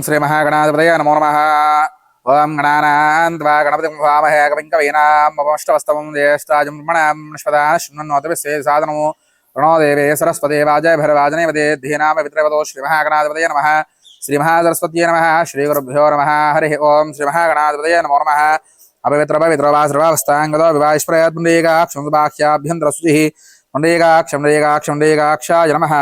श्री महागणाधिपतये नमो नमः। ओं गणानां त्वा गणपतिं भावहे कविं कवीनामुपमष्टवस्तमं ज्येष्ठाजं ब्रह्मणां निष्पदान् शृण्वन्नोतिभिस्ते साधनमो प्रणो देवे सरस्वती वाजय भैरवाजने वदे धीनाम पितृवतो श्री महागणाधिपतये नमः। श्री महासरस्वत्यै नमः। श्री गुरुभ्यो नमः। हरिः ओं श्री महागणाधिपतये नमो नमः। अपवित्र पवित्र वा सर्वावस्थांगतो विवाहिष्प्रयत् पुण्डरीकाक्षं बाह्याभ्यन्तरस्तुतिः पुण्डरीकाक्षाय नमः।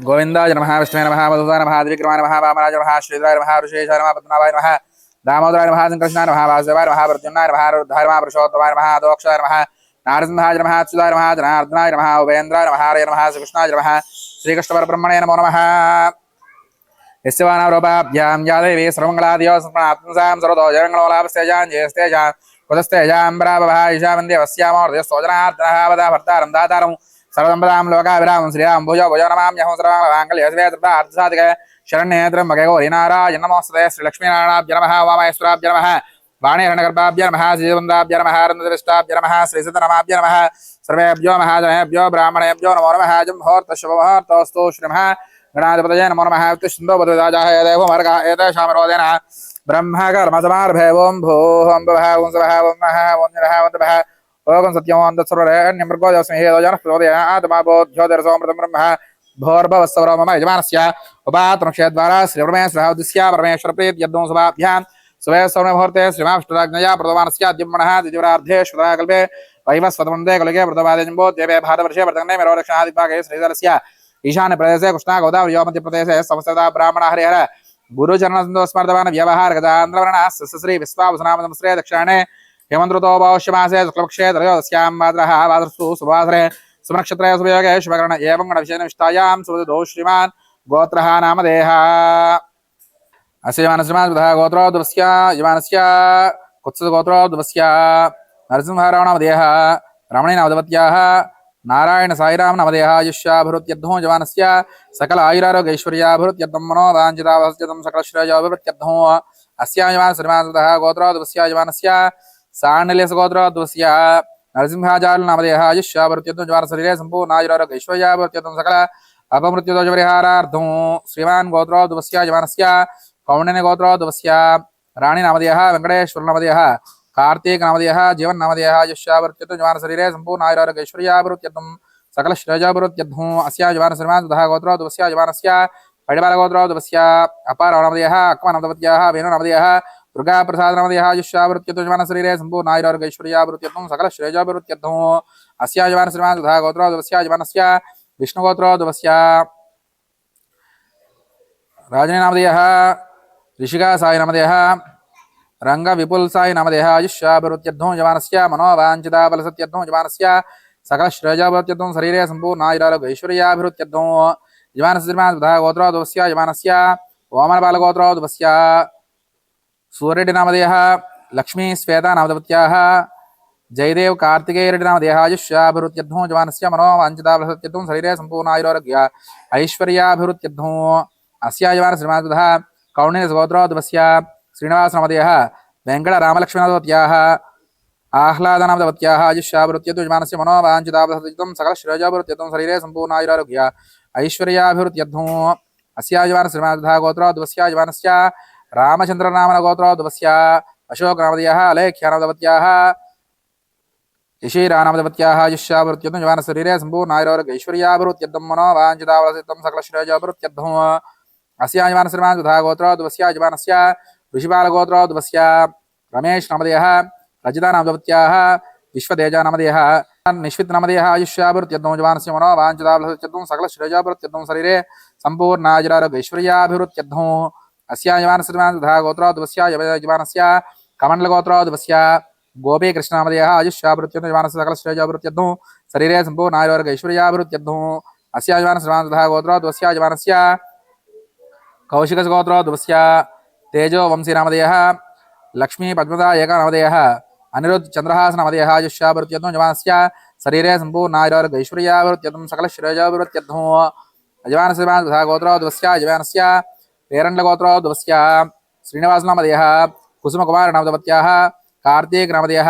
गोविंदाय नमः। विष्णुवे नमः। मधुसूदनाय नमः। त्रिविक्रमाय नमः। वामनाय नमः। श्रीधराय नमः। ऋषेशाय नमः। पद्मनाभाय नमः। दामोदराय नमः। कृष्णाय नमः। वासुदेवाय नमः। प्रद्युम्नाय नमः। रुद्राय नमः। पुरुषोत्तमाय नमः। दोक्षाय नमः। नारसिंहाय नमः। अच्युताय नमः। जनार्दनाय नमः। उपेन्द्राय नमः। हरये नमः। श्रीकृष्णाय नमः। श्रीकृष्णपरब्रह्मणे नमो नमः। यस्य वानावरोपाभ्यां या देवी सर्वमङ्गलादियो सम्प्राप्नुसां सर्वतो जयमङ्गलोलाभस्तेजां जयस्तेजां कुतस्तेजां बराबवः ईशावन्द्यवस्यामोर्धयस्तोजनार्दनः वदा भर्तारं दातारं सर्वसम्पदां लोकाभिरामं श्रीरां भुजो भुजो नमाम्यहं सर्वाङ्गल्यसवेतृप्तार्थसाधिके शरण्ये त्र्यम्बके गौरी नारायण नमोस्तुते श्रीलक्ष्मीनारायणाभ्य नमः वामहेश्वराभ्य नमः वाणीरणगर्भाभ्य नमः श्रीवन्दाभ्य नमः रन्ध्रविष्टाभ्य नमः श्रीसिद्धनमाभ्य नमः सर्वेभ्यो महाजनेभ्यो ब्राह्मणेभ्यो नमो नमः जम्मुहूर्तशुभमुहूर्तोऽस्तु श्रीमः गणाधिपतये नमो नमः। उत्तिष्ठन्तो बद्धुराजाः देवो मार्गः एतेषामरोधेन ब्रह्मकर्मसमारभे ओं भूः भवः ओं स्वः ओं महः ओं निरः ओं तपः ओं सत्यमों तत्सर्वरेण्यमृगो देवस्महे जनः प्रचोदयात्माबोध्योतिरसोऽमृतं ब्रह्म भोर्भवस्सवरो मम यजमानस्य उपात्मक्षेद्वारा श्रीपरमेश्वरः उद्दिश्य परमेश्वरप्रीत्यर्थं सभाभ्यां सुवेश्वरमुहूर्ते श्रीमाष्टराज्ञया प्रदवानस्य द्युम्नः द्वितीयार्धे वैवस्वतमन्दे कलिके प्रदवादेजम्बोद्देवे भारतवर्षे वर्तन्ने मेरोदक्षिणादिभागे श्रीधरस्य ईशान्य प्रदेश कृष्णा गोदावरी मध्य प्रदेश समस्तदा ब्राह्मण हरिहर गुरुचरण स्मर्तवान व्यवहार गजांध्रवर्ण श्री विश्वावसनाम नमस्ते दक्षिणे हेमंतृतो पौष्यमासे शुक्लपक्षे त्रयोदश्यां भाद्रः भाद्रसु सुभाद्रे सुनक्षत्रे सुभयोगे शुभकर्ण एवं गणविषयनिष्ठायां सुबुधो श्रीमान् गोत्रः नामधेयः अस्य यमानश्रीमान् गोत्रोद्वस्य यमानस्य कुत्सगोत्रोद्वस्य नरसिंहरावणामधेयः रमणी नामधवत्याः नारायण साईराम नवदेहायुष्याभिवृद्ध्यर्थं जवानस्य सकल आयुरारोग्यैश्वर्याभिवृद्ध्यर्थं मनोवाञ्छितावसत्यर्थं सकलश्रेयोभिवृद्ध्यर्थं अस्या जवान श्रीमानसुतः गोत्रोद्वस्य जवानस्य साण्डल्यसगोत्रोद्वस्य नरसिंहाचार्य नामदेहायुष्याभिवृद्ध्यर्थं जवान शरीरे सम्पूर्ण आयुरारोग्यैश्वर्याभिवृद्ध्यर्थं सकल अपमृत्युदोषपरिहारार्थं श्रीमान् गोत्रोद्वस्य जवानस्य कौण्डिन्य गोत्रोद्वस्य राणी नामदेयः वेंकटेश्वर नामदेयः कार्तिक नामधेयः जीवन नामधेयः युष्याभिवृद्ध्यर्थं जवान शरीरे सम्पूर्ण आयुरारोग्यैश्वर्याभिवृद्ध्यर्थं सकल श्रेयोभिवृद्ध्यर्थं अस्या जवान श्रीमानसुतः गोत्रोद्वस्य जवानस्य पैडबालगोत्रोद्वस्य अपार नामधेयः अक्मा नामधवत्याः वेणु नामधेयः दुर्गा प्रसाद नामधेयः युष्याभिवृद्ध्यर्थं जवान शरीरे सम्पूर्ण आयुरारोग्यैश्वर्याभिवृद्ध्यर्थं सकल श्रेयोभिवृद्ध्यर्थं अस्या जवान श्रीमानसुतः गोत्रोद्वस्य जवानस्य विष्णुगोत्रोद्वस्य राजनी नामधेयः ऋषिका साई नामधेयः रंग विपुल साई नामधेयः आयुष्याभिवृद्ध्यर्थं जवानस्य मनोवाञ्छिताबलसत्यर्थं जवानस्य सकल श्रेयोभिवृद्ध्यर्थं शरीरे सम्पूर्ण आयुरारोग्यैश्वर्याभिवृद्ध्यर्थं जवानस्य श्रीमानसुतः गोत्रोद्वस्य जवानस्य वामनबालगोत्रोद्वस्य सूर्यरेड्डी नामधेयः लक्ष्मी श्वेता नामधवत्याः जयदेव कार्तिकेयरेड्डी नामधेयः आयुष्याभिवृद्ध्यर्थं जवानस्य मनोवाञ्छिताबलसत्यर्थं शरीरे सम्पूर्ण आयुरारोग्य ऐश्वर्याभिवृद्ध्यर्थं अस्या जवान श्रीमानसुतः कौण्डिन्यगोत्रोद्वस्य श्रीनिवास नामधेयः वेंकटरामलक्ष्मणदवत्याः आह्लादनामधवत्याः आयुष्याभिवृद्ध्यर्थं जवानस्य मनोवाञ्छिताबलसत्यर्थं सकल श्रेयोभिवृद्ध्यर्थं शरीरे सम्पूर्ण आयुरारोग्य ऐश्वर्याभिवृद्ध्यर्थं अस्या जवान श्रीमानसुतः गोत्रोद्वस्य जवानस्य रामचन्द्रनामगोत्रोद्वस्य अशोक नामधेयः अलेख्यानामधवत्याः ईशीरानामधवत्याः आयुष्याभिवृद्ध्यर्थं जवानस्य शरीरे सम्पूर्ण आयुरारोग्य ऐश्वर्याभिवृद्ध्यर्थं मनोवाञ्छिताबलसत्यर्थं सकल श्रेयोभिवृद्ध्यर्थं अस्या जवान श्रीमानसुतः गोत्रोद्वस्य जवानस्य ऋषिपालगोत्रोद्वस्य रमेश नामधेयः रजिता नामधवत्याः विश्वतेजा नामधेयः निश्वित नामधेयः आयुष्याभिवृद्ध्यर्थं जवानस्य मनोवाञ्छिताबलसत्यर्थं सकल श्रेयोभिवृद्ध्यर्थं शरीरे सम्पूर्ण आयुरारोग्यैश्वर्याभिवृद्ध्यर्थं अस्या जवान श्रीमानसुतः गोत्रोद्वस्य जवानस्य कमण्डलगोत्रोद्वस्य गोपीकृष्णनामधेयः आयुष्याभिवृद्ध्यर्थं जवानस्य सकल श्रेयोभिवृद्ध्यर्थं शरीरे सम्पूर्ण आयुरारोग्यैश्वर्याभिवृद्ध्यर्थं अस्या जवान श्रीमानसुतः गोत्रोद्वस्य जवानस्य कौशिकगोत्रोद्वस्य तेजो वंशी नामधेयः लक्ष्मी पद्मदा एका नामधेयः अनिरुद्ध चंद्रहास नामधेयः आयुष्याभिवृद्ध्यर्थं जवानस्य शरीरे सम्पूर्ण आयुरारोग्यैश्वर्याभिवृद्ध्यर्थं सकल श्रेयोभिवृद्ध्यर्थं जवान श्रीमानसुतः गोत्रोद्वस्य जवानस्य पेरण्डगोत्रोद्वस्य श्रीनिवास नामधेयः कुसुमकुमार नामधवत्याः कार्तिक नामधेयः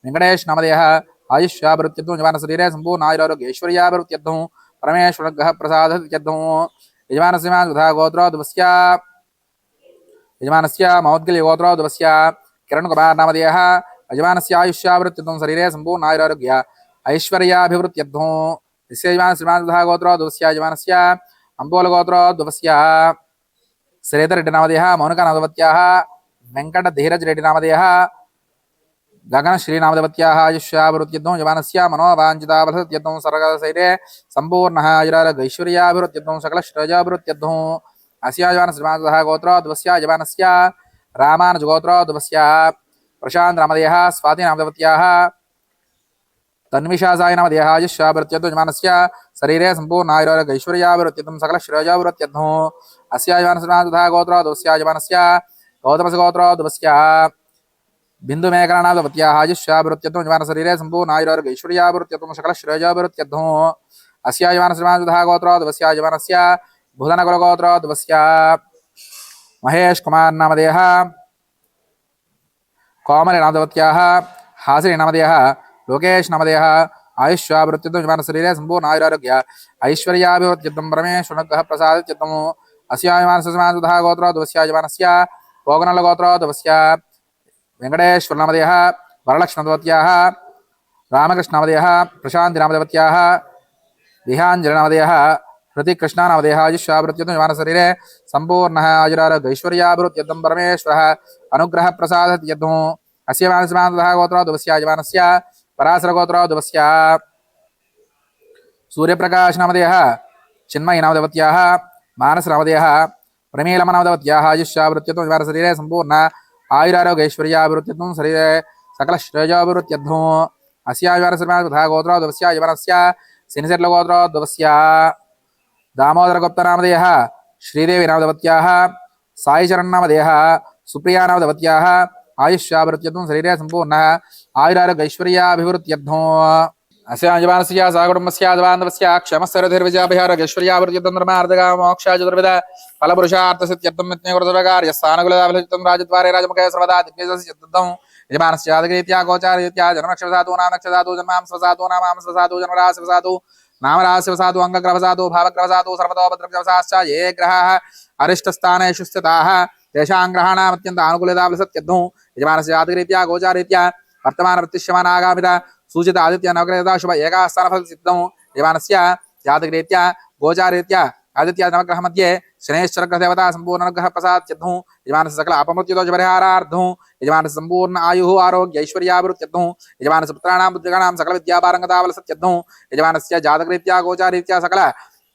वेंकटेश नामधेयः आयुष्याभिवृद्ध्यर्थं यजमान शरीरे संपूर्ण आयुरारोग्य ऐश्वर्याभिवृद्ध्यर्थं परमेश्वरग्रह प्रसादत्यर्थं यजमानस्य तथा गोत्रोद्भवस्य यजमानस्य मौद्गल्य गोत्रोद्भवस्य किरण कुमार नामधेयः यजमानस्य आयुष्याभिवृद्ध्यर्थं शरीरे संपूर्ण आयुरारोग्य ऐश्वर्याभिवृद्ध्यर्थं यस्य यजमानस्य तथा गोत्रोद्भवस्य यजमानस्य अंबोलगोत्रोद्भवस्य श्रीधररेड्डी नामधेयः मौनिका नामधेयः वेंकटधीरज रेड्डी नामधेयः गगनश्रीनामदेवत्याः आयुष्याभिवृद्ध्यर्थं यजमानस्य मनोवाञ्छिताफलसिद्ध्यर्थं सर्वशरीरे सम्पूर्णः आयुरारोग्यैश्वर्याभिवृद्ध्यर्थं सकलश्रेयोभिवृद्ध्यर्थं अस्य यजमानस्य गोत्रोद्भवस्य यजमानस्य रामानुजगोत्रोद्भवस्य प्रशान्तनामधेयः स्वातिनामदेवत्याः तन्विषासाय नामधेयः आयुष्याभिवृद्ध्यर्थं यजमानस्य शरीरे सम्पूर्ण आयुरारोग्यैश्वर्याभिवृद्ध्यर्थं सकलश्रेयोभिवृद्ध्यर्थं अस्य यजमानस्य गोत्रोद्भवस्य यजमानस्य गौतमस्य गोत्रोद्भवस्य बिंदु मेघनामदेवत्याः आयुष्याभिवृद्ध्यर्थं यजमान शरीरे सम्पूर्ण आयुरारोग्य ऐश्वर्याभिवृद्ध्यर्थं सकलश्रेयोभिवृद्ध्यर्थं अस्य यजमानस्य गोत्रोद्भवस्य यजमानस्य बुधनकुलगोत्रोद्भवस्य महेश कुमार नामधेयः कोमली नामदेवत्याः हासिनी नामधेयः लोकेश नामधेयः आयुष्याभिवृद्ध्यर्थं यजमान शरीरे सम्पूर्ण आयुरारोग्य ऐश्वर्याभिवृद्ध्यर्थं परमेश्वरग्रह प्रसादत्यर्थं अस्य यजमानस्य गोत्रोद्भवस्य यजमानस्य पोगनलगोत्रोद्भवस्य वेंकटेश्वर नामधेयः वरलक्ष्मी नामदेवत्याः रामकृष्ण नामधेयः प्रशांति नामदेवत्याः विहांजलि नामधेयः हृतिकृष्ण नामधेयः आयुष्याभिवृद्ध्यर्थं यजमान शरीरे सम्पूर्णः आयुरारोग्य ऐश्वर्याभिवृद्ध्यर्थं परमेश्वरः अनुग्रह प्रसादत्यर्थं अस्य यजमानस्य गोत्रोद्भवस्य यजमानस्य पराशर गोत्रोद्भवस्य सूर्यप्रकाश नामधेयः चिन्मयी नामदेवत्याः मानस नामधेयः प्रमीलम नामदेवत्याः आयुष्याभिवृद्ध्यर्थं यजमान शरीरे सम्पूर्ण आयुरारोग्य ऐश्वर्याभिवृद्ध्यर्थं शरीरे सकलश्रेयोभिवृद्ध्यर्थं अस्य यजमानस्य गोत्रोद्भवस्य यजमानस्य सिनिसेर्लगोत्रोद्भवस्य दामोदरगुप्त नामधेयः श्रीदेवी नामदेवत्याः साईचरण नामधेयः सुप्रिया नामदेवत्याः आयुष्याभिवृद्ध्यर्थं शरीरे सम्पूर्ण आयुरारोग्य ऐश्वर्याभिवृद्ध्यर्थं अस्य यजमानस्य सहकुटुम्बस्य बान्धवस्य क्षमस्सरधिर्विजयाभिहारोग्यैश्वर्याभिवृद्ध्यर्थं धर्मार्थकामोक्षाचतुर्विध फलपुरुषार्थसिद्ध्यर्थं नित्यकृतसर्वकार्यस्थानकुलदाभिलषितं राजद्वारे राजमुखे सर्वदा दिग्विजयसिद्ध्यर्थं यजमानस्य जातकरीत्या गोचाररीत्या जन्मनक्षत्रधातु नामनक्षत्रधातु जन्मांशवसातु नामांशवसातु जन्मराशिवसातु नामराशिवसातु अङ्गग्रहवसातु भावग्रहवसातु सर्वतोपद्रव्यवसाश्च ये ग्रहाः अरिष्टस्थानेषु स्थिताः तेषां ग्रहाणाम् अत्यन्त आनुकूल्यताफलसिद्ध्यर्थं यजमानस्य जातकरीत्या गोचाररीत्या वर्तमानप्रतिष्यमान आगामित सूचित आदित्य नवग्रहता शुभ एका स्थानफल सिद्धं यजमानस्य जातकरीत्या गोचाररीत्या आदित्य नवग्रह मध्ये शनेश्वर ग्रह देवता संपूर्ण अनुग्रह प्रसाद सिद्धं यजमानस्य सकल अपमृत्युदोष परिहारार्थं यजमानस्य संपूर्ण आयुः आरोग्य ऐश्वर्याभिवृद्ध्यर्थं यजमानस्य पुत्राणां पुत्रिकाणां सकल विद्यापारंगताबल सिद्धं यजमानस्य जातकरीत्या गोचाररीत्या सकल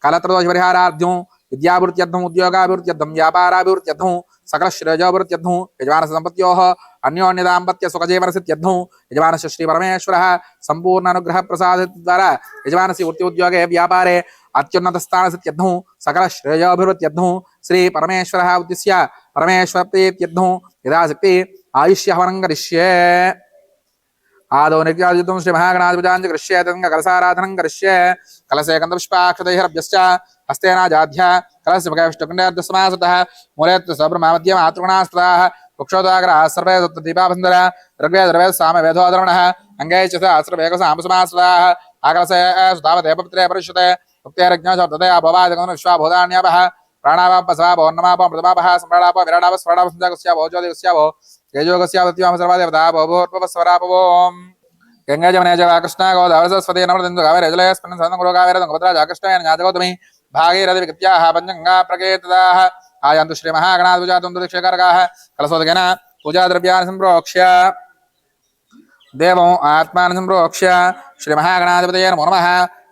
कलत्रदोष परिहारार्थं विद्याभिवृद्ध्यर्थं उद्योगाभिवृद्ध्यर्थं व्यापाराभिवृद्ध्यर्थं सकल श्रेयोभिवृद्ध्यर्थं यजमानस्य सम्पत्त्योः अन्योन्य दाम्पत्य सुखजीवनसिद्ध्यर्थं यजमानस्य श्री परमेश्वरः संपूर्ण अनुग्रह प्रसाद द्वारा यजमानस्य वृत्ति उद्योगे व्यापारे अत्युन्नत स्थानसिद्ध्यर्थं सकल श्रेयोभिवृद्ध्यर्थं श्री परमेश्वरः उद्दिश्य परमेश्वरप्रीत्यर्थं यथाशक्ति आयुष्यहवनं करिष्ये आदौ नित्यायुद्धं श्री महागणाधिपतिं करिष्ये तदङ्गकलसाराधनं करिष्ये कलशे गन्धपुष्पाक्षतैरभ्यश्च हस्तेन जाध्य कलशस्य मुखे विष्णुकुण्डेर्दशमासतः मूलेत्य सब्रह्ममध्यम आत्मगुणास्त्राः वक्षोदाग्रः सर्वे दीपाभन्दर ऋग्वेद सामवेदोधर्मणः अङ्गे च सहस्रवेगसामसमास्त्राः आकलशे सुतावदेवपुत्रे परिष्यते उक्तेरज्ञाशब्दते अभवादिगं विश्वाभूतान्यापः प्राणावापसवा भोन्नमापं प्रथमापः सम्राडाप विराडाप स्फराडाप संजागस्य भोज्योतिगस्य भो तेजोगस्य पृथ्व्यां सर्वादेवता भोर्भुवस्वरापवोम् गंगा जमुने जवा कृष्णा गोदावरी सरस्वती नर्मदेन्दु कावेरी जलेस्मिन् सन्नं गुरु कावेरी तुङ्गभद्रा जाकृष्णेन ज्ञातगौतमी भागीरथी विगत्याः पञ्चगङ्गा प्रकीर्तिताः आयान्तु श्री महागणाधिपतिं दुर्दिक्षकारकाः कलशोदकेन पूजाद्रव्यानि सम्प्रोक्ष्य देवम् आत्मानं सम्प्रोक्ष्य श्री महागणाधिपतये नमो नमः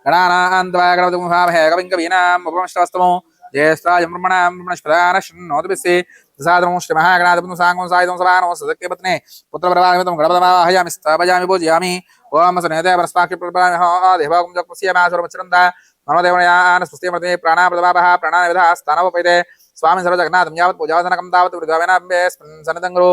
गणानां त्वा गणपतिं भामहे कविं कवीनाम् उपमश्रवस्तमो ज्येष्ठाय ब्रह्मणां ब्रह्मणस्पदान शृण्वोतिभिः सादरं श्री महागणाधिपतिं साङ्गं सायुधं सभानो सदक्यपत्ने पुत्रप्रभावितं गणपतिमावाहयामि स्थापयामि पूजयामि ओम सनेते परस्पाक्षि प्रभावः देवकं जगपस्यमासुरमचरन्ता मम देवयान स्वस्तिमते प्राणाप्रभावः प्राणाविधा स्थानवपैते स्वामी सर्वजगन्नाथं यावत् पूजावसनकं तावत् वृद्धावेनाम्बे सनदङ्गरो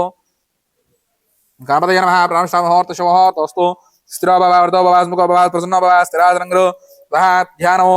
गणपतये नमः प्राणष्टामुहूर्तशुमुहूर्तोऽस्तु स्थिरो भव वृतो भव स्मुखो भव प्रसन्नो भव स्थिरासनङ्गरो ध्यानो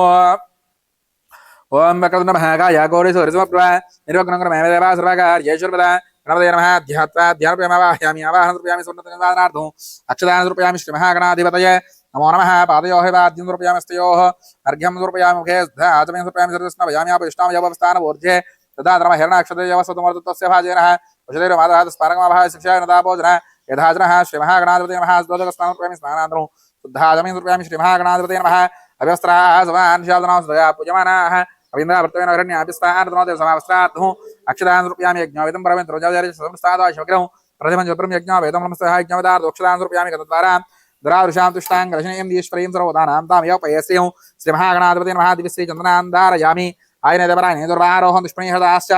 ओम वक्रतुण्ड महाकाय गौरी सूर्यसमप्रभा निर्विघ्नं कुरु मे देवा सर्वकार्येषु सर्वदा गणपतये नमः ध्यात्वा ध्यानरूपयामि आवाहनरूपयामि सुवर्णतनिवादनार्थम् अक्षदानरूपयामि श्रीमहागणाधिपतये नमो नमः पादयोः वाद्यं रूपयामि स्तयोः अर्घ्यं रूपयामि मुखे आचमयं रूपयामि सर्वस्नापयामि आपविष्टां यवस्तानवोर्ध्ये तदा धर्म हिरणाक्षते यवस्वतमर्तस्य भाजेनः वशदैर्मादः स्पारकमाभः शिक्षाय नदाभोजनः यथाजनः श्रीमहागणाधिपतये नमः द्वादशस्नानरूपयामि स्नानान्तरं शुद्धाचमयं रूपयामि श्रीमहागणाधिपतये नमः अभ्यस्त्राः समान् शादनां सदया पूजमानाः अविन्द्रावर्तवेन हिरण्याभिस्तानतनोते समावस्त्रार्थम् अक्षदान रूपयामि यज्ञावेदं परमेन्द्र रोजाचार्य संस्थादा शिवग्रहं प्रतिमं ज्योतिर्म यज्ञावेदं नमस्तः यज्ञावदार्थ अक्षदान रूपयामि गतद्वारा द्रावृषां तुष्टां रजनीं दीश्वरीं सर्वदानां तां यौ पयस्यं श्रीमहागणाधिपतये नमः दिव्यश्री चन्द्रनां धारयामि आयनेदपरायणे दुर्वारोहं दुष्मणीहदाश्च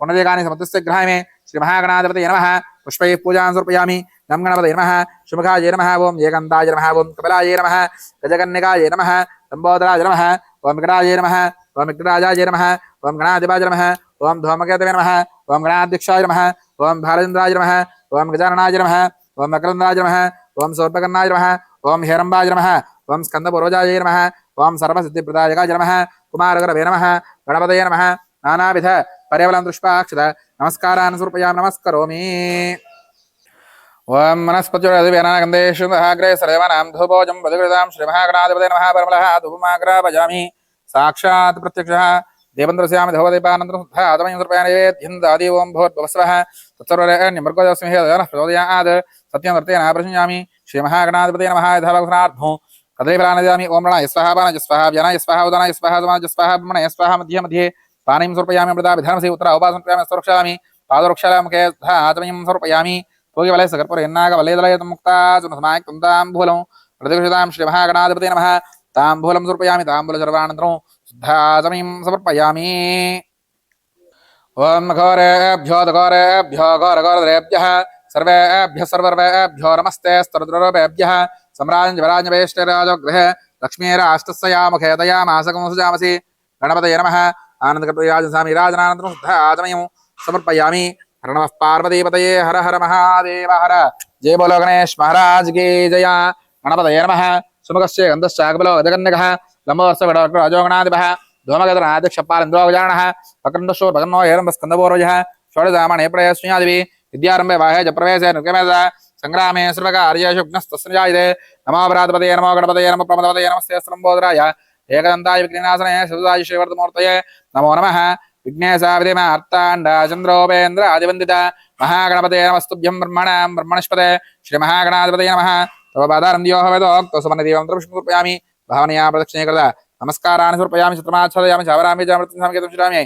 पुण्यदेकानि समतस्य ग्रहामि श्रीमहागणाधिपतये नमः पुष्पैः पूजां समर्पयामि नम गणपतये नमः शुभकाय नमः ओं एकन्ताय नमः ओं कपिलाय नमः गजकन्निकाय नमः लम्बोदराय नमः ओं विकटाय नमः ओं विकटराजाय नमः ओं गणाधिपाय नमः ओं धूमकेतवे नमः ओं गणाध्यक्षाय नमः ओं भालचन्द्राय नमः ओं गजाननाय नमः ओं मकरन्दाय नमः ओं सौर्पकर्णाय नमः ओं हेरम्बाय नमः ओं स्कन्दपूर्वजाय नमः ओं सर्वसिद्धिप्रदायकाय नमः कुमारगुरवे नमः गणपतये नमः नानाविध पर्यवलं दृष्ट्वाक्षत नमस्कारान् समर्पयामि नमस्करोमि ओं मनस्पतिर्दिव्यानागन्धेषु महाग्रे सर्वनां धूपोजं वदकृतां श्रीमहागणाधिपतये नमः परमलः धूपमाग्रापयामि साक्षात् प्रत्यक्षः देवन्द्रस्यामि धवदीपानन्तरं आतमयं समर्पयामि नैवेद्यं दादि ओं भवद्भवस्वः तत्सर्वरेण्यमृगोदस्मि हेदनः प्रचोदयात् सत्यं वर्तेन प्रश्यामि श्रीमहागणाधिपतये नमः यथाभक्तार्थं कदलीफलानि ओं प्रणय स्वाहा पानय स्वाहा व्यनाय स्वाहा उदनाय स्वाहा समाज स्वाहा ब्रह्मणय स्वाहा मध्ये मध्ये पानीं समर्पयामि अमृता विधानसे उत्तरा उपासनं समर्पयामि स्वरक्षामि पादरक्षामि मुखे आचमयं समर्पयामि भोगिवलय सकर्पूरेन्नागवल्लेदलयतं मुक्ता सुनसमायक्तं ताम्बूलं प्रतिगृहीतां श्रीमहागणाधिपतये नमः ताम्बूलं समर्पयामि ताम्बूलसर्वानन्तरं शुद्धाचमयं समर्पयामि ओं घोरेभ्यो घोरेभ्यो घोरघोरद्रेभ्यः सर्वेभ्यः सर्वभ्यो नमस्ते स्तोत्ररूपेभ्यः सम्राजवेष्टिराजगृहे लक्ष्मीराष्टस्यामुखे दयामासकं सुजामसि गणपतये नमः आनन्दकर्तव्याजसामि राजनानन्तरं शुद्ध आचमयं समर्पयामि हर नमः पार्वतीपतये हर हर महादेव हर जय बोलो गणेश महाराज की जय गणपतये नमः सुमुखस्य गन्धश्चाकबलो गजकन्यकः लम्बोऽस्य विडोगणाधिपः धूमगतनादिक्षपालिन्द्रो गजाननः पकण्डशो भगन्नो हेरम्बस्कन्दपूर्वजः षोडशामणे प्रयस्म्यादिभिः विद्यारम्भे बाह्ये च प्रवेशे निर्गमेश संग्रामे सर्वकार्येषुघ्नस्तस्यायते नमो भ्रातपतये नमो गणपतये नमो प्रमदपतये नमस्ते लम्बोदराय एकदन्ताय विघ्नासने सुधाय श्रीवर्धमूर्तये नमो नमः विघ्नेशाविधिमार्ताण्डा चन्द्रोपेन्द्र आदिवन्दित महागणपतये नमस्तुभ्यं ब्रह्मणां ब्रह्मणस्पते श्रीमहागणाधिपतये नमः तव पादारं दियो वेदोक्तो सुमनदेवं समर्पयामि भावनया प्रदक्षिणे कृता नमस्कारान् समर्पयामि चित्रमाच्छादयामि चावरामि च मृत्युसंकेतं श्रामि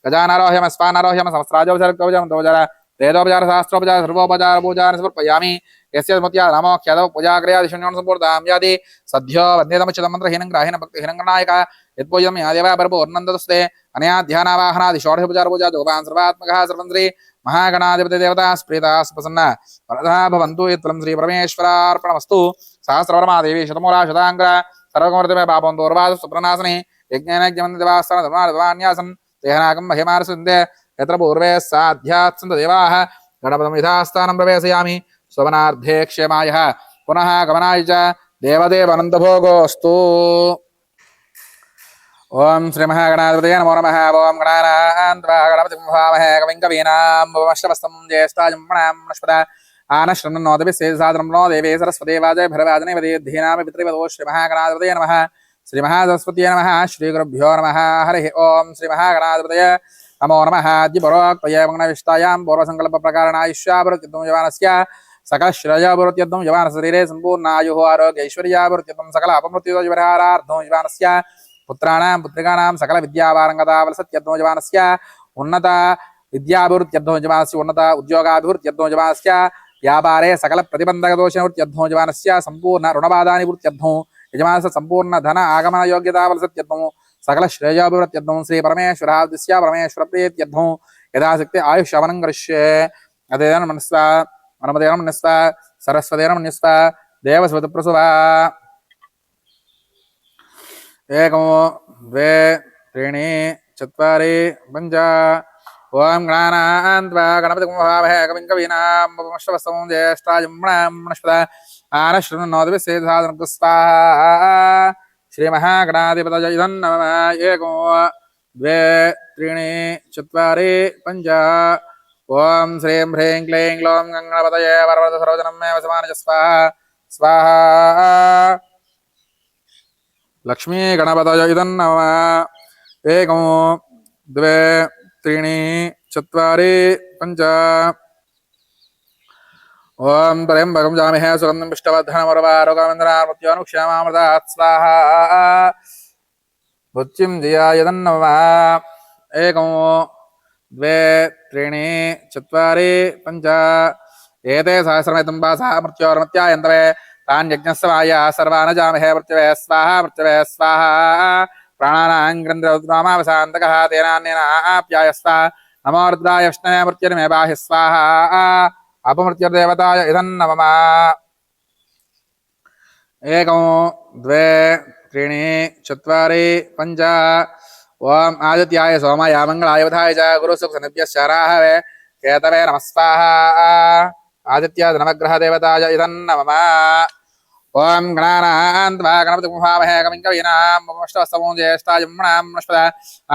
गजानारोह्यम स्वानारोह्यम सहस्राजोपचारकवचम तवोपचार वेदोपचार शास्त्रोपचार सर्वोपचार पूजान् समर्पयामि यस्य स्मृत्या नामोख्यादौ पूजाक्रियादिशून्योन् सम्पूर्तां यादि सद्यो वन्देतमुच्यतं मन्त्रहीनं ग्राहीनं भक्तिहीनं यत्पूजनं यादेवा परिपूर्णन्दस्ते अनया ध्यानावाहनादि षोडशोपचार पूजा जोगान् सर्वात्मकः सर्वन्त्री महागणाधिपति देवताः प्रीताः प्रसन्ना वरदा भवन्तु यत्फलं श्री परमेश्वरार्पणमस्तु सहस्रवर्मादेवी शतमूला शताङ्ग्र सर्वकमर्तमे पापं दूर्वाद सुप्रनाशने यज्ञेनज्ञमन्दिवासना धर्मान्यासन् तेहनाकं महिमारसुन्दे यत्र पूर्वे साध्यात् सन्त देवाः गणपतिं यथास्थानं प्रवेशयामि स्वमनार्धे क्षेमाय पुनः गमनाय च देवदेवानन्दभोगोऽस्तु ओं श्रीमहागणाधिपतये नमो नमः ओं गणानान्त्वा गणपतिं भावहे कविं कवीनां भवमश्रवस्तं ज्येष्ठाजं प्रणश्पदा आनश्रन्नोदभिस्सादनं नो देवी सरस्वती वाजय भरवाजने वदेद्धीनामि पितृवदो श्रीमहागणाधिपतये नमः श्रीमहासरस्वत्यै नमः श्रीगुरुभ्यो नमः हरिः ओं श्रीमहागणाधिपतये नमो नमः द्विपरोक्तये मंगलविष्टायां पूर्वसङ्कल्पप्रकारेणायुष्याभिवृद्धिं यवानस्य सकलश्रेयाभिवृद्ध्यर्थं यवानशरीरे सम्पूर्णायुः आरोग्यैश्वर्याभिवृद्ध्यर्थं सकल अपमृत्युदोषपरिहारार्थं यवानस्य पुत्राणां पुत्रिकाणां सकल विद्यावारङ्गतावलसत्यर्थं यवानस्य उन्नत विद्याभिवृद्ध्यर्थं यवानस्य उन्नत उद्योगाभिवृद्ध्यर्थं यवानस्य व्यापारे सकल प्रतिबन्धकदोषनिवृत्त्यर्थं यवानस्य सम्पूर्ण ऋणबाधानिवृत्त्यर्थं यजमानस्य सम्पूर्ण धन आगमन योग्यतावलसत्यर्थं सकल श्रेयाभिवृद्ध्यर्थं श्री परमेश्वरादिस्य परमेश्वर प्रीत्यर्थं यथाशक्ति आयुष्यवनं करिष्ये अदेन मनस्वा मनमदेन मनस्वा सरस्वतेन मनस्वा देवस्वतप्रसुवा एकं द्वे त्रीणि चत्वारि पञ्च ओं गणानान्त्वा गणपतिं भावहे कविं कवीनामुपमश्रवस्तं ज्येष्ठाजं प्रणश्पदा आनश्रृणोदभिस्सेधादनं स्वाहा श्रीमहागणाधिपतये नमः एकं द्वे त्रीणि चत्वारि पञ्च ओम श्रीं ह्रीं क्लीं ग्लौं गङ्गणपतये वरवरद सर्वजनं मे वसमानज स्वाहा स्वाहा लक्ष्मी गणपतय इदं नमः एकं द्वे त्रीणि चत्वारि पञ्च ओम त्र्यंबकं जामहे सुगन्धं पुष्टवर्धनमर्वारोगमन्द्रामृत्योनुक्षमामृतात् स्वाहा मृत्युं जयाय तन्नमः एकं द्वे त्रीणि चत्वारि पञ्च एते सहस्रमेतं वासः मृत्योर्मृत्यायन्तवे तान् यज्ञस्य वाया सर्वान् जामहे मृत्यवे स्वाहा प्राणानां ग्रन्थरुद्रामावसान्तकः तेनान्येन आप्यायस्व नमो रुद्राय विष्णवे मृत्युर्मे पाहि स्वाहा अपमृत्युर्देवताय इदं नमः एकं द्वे त्रीणि चत्वारि पञ्च ओम आदित्याय सोमाय मंगलाय बुधाय च गुरुसुखसनिभ्यश्च राहवे केतवे नमः स्वाहा आदित्याय नवग्रह देवताय इदं नमः ओम गणानां त्वा गणपतिं भावहे कविं कवीनां उपमष्टस्तमो ज्येष्ठाय ब्रह्मणां नमस्पदा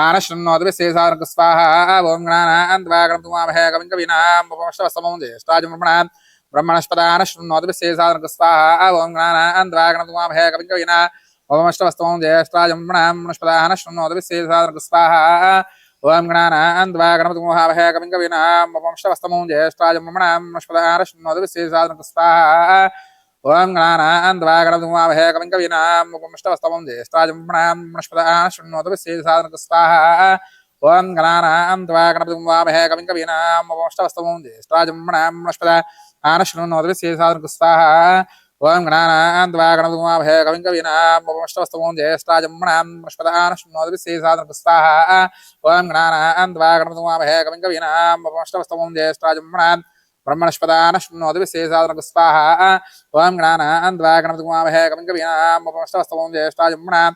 आनश्रन्नोतिभिस्सेसार्ग स्वाहा ओम गणानां त्वा गणपतिं भावहे कविं कवीनां उपमष्टस्तमो ज्येष्ठाय ब्रह्मणां ब्रह्मणस्पदानश्रन्नोतिभिस्सेसार्ग स्वाहा ओम गणानां त्वा गणपतिं भावहे कविं कवीनां ओमष्टवस्तमं ज्येष्ठाजं शृण्वोतिभिस्सेसार्ग स्वाहा ओम गणानां त्वा गणपतिं भावहे कविं कवीनां उपमष्टवस्तमं ज्येष्ठाजं शृण्वोतिभिस्सेसार्ग स्वाहा ओम गणानां त्वा गणपतिं भावहे कविं कवीनां उपमष्टवस्तमं ज्येष्ठाजं शृण्वोतिभिस्सेसार्ग स्वाहा ओम गणानां त्वा गणपतिं भावहे कविं कवीनां उपमष्टवस्तमं ज्येष्ठाजं शृण्वोतिभिस्सेसार्ग स्वाहा ओम गणानां त्वा गणपतिं भावहे कविं कवीनां उपमष्टवस्तमं ज्येष्ठाजं शृण्वोतिभिस्सेसार्ग स्वाहा ओम गणानां त्वा गणपतिं भावहे कविं कवीनां उपमष्टवस्तमं ज्येष्ठाजं शृण्वोतिभिस्सेसार्ग स्वाहा ओम गणानां त्वा गणपतिं भावहे कविं कवीनां उपमष्टवस्तमं ज्येष्ठाजं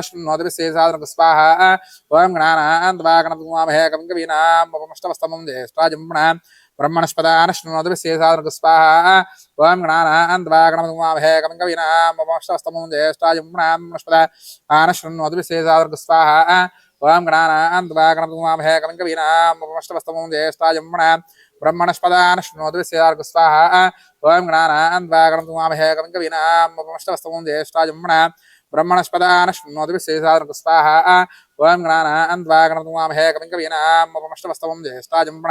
शृण्वोतिभिस्सेसार्ग स्वाहा ओम गणानां त्वा गणपतिं भावहे कविं कवीनां उपमष्टवस्तमं ज्येष्ठाजं शृण्वोतिभिस्सेसार्ग स्वाहा ओम गणानां त्वा गणपतिं भावहे कविं कवीनां उपमष्टवस्तमं ज्येष्ठाजं शृण्वोतिभिस्सेसार्ग स्वाहा ओम गणानां त्वा गणपतिं भावहे कविं कवीनां उपमष्टवस्तमं ज्येष्ठाजं शृण्वोतिभिस्सेसार्ग स्वाहा ओम गणानां त्वा गणपतिं भावहे कविं कवीनां उपमष्टवस्तमं ज्येष्ठाजं शृण्वोतिभिस्सेसार्ग स्वाहा ओम गणानां त्वा गणपतिं भावहे कविं कवीनां उपमष्टवस्तमं ज्येष्ठाजं